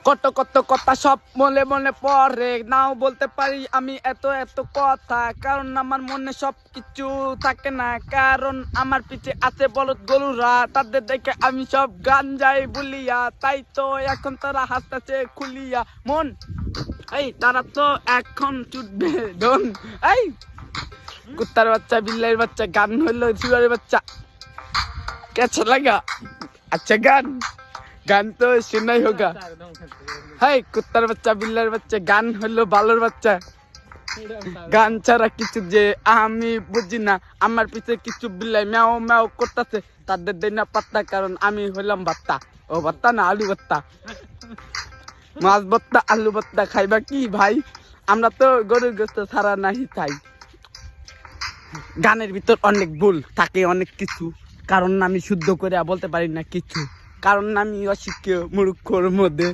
কত কত কথা সব মনে মনে পড়ে, নাও বলতে পারি আমি এত এত কথা, কারণ আমার মনে সব কিছু থাকে না, কারণ আমার পিছে আছে বলদ গরুরা, তাদের দেখে আমি সব গান যাই বলিয়া, তাই তো এখন তারা হাসতেছে খুলিয়া মন। এই তারা তো এখন চুটবে ডন। এই কুত্তার বাচ্চা বিল্লার বাচ্চা গান হইলো শুয়ারের বাচ্চা कैसा लगा? अच्छा गान गान तो सुना ही होगा। हाय कुत्तार बच्चा बिल्लार बच्चा गान হলো বালর বাচ্চা, গান ছাড়া কিছু যে আমি বুঝি না, আমার পিছে কিছু বিল্লাই ম্যাও ম্যাও করতেছে, তাদের দেই না পাত্তা, কারণ আমি হইলাম বাত্তা। ও বাত্তা না আলু বাত্তা, মাছ বাত্তা আলু বাত্তা খাইবা কি ভাই? আমরা তো গরুর গোশত ছাড়া নাহি খাই। গানের ভিতর অনেক ভুল থাকে, অনেক কিছু, কারণ আমি শুদ্ধ করে বলতে পারি না কিছু, কারণ আমি অশিক্ষিত মূর্খর মধ্যে।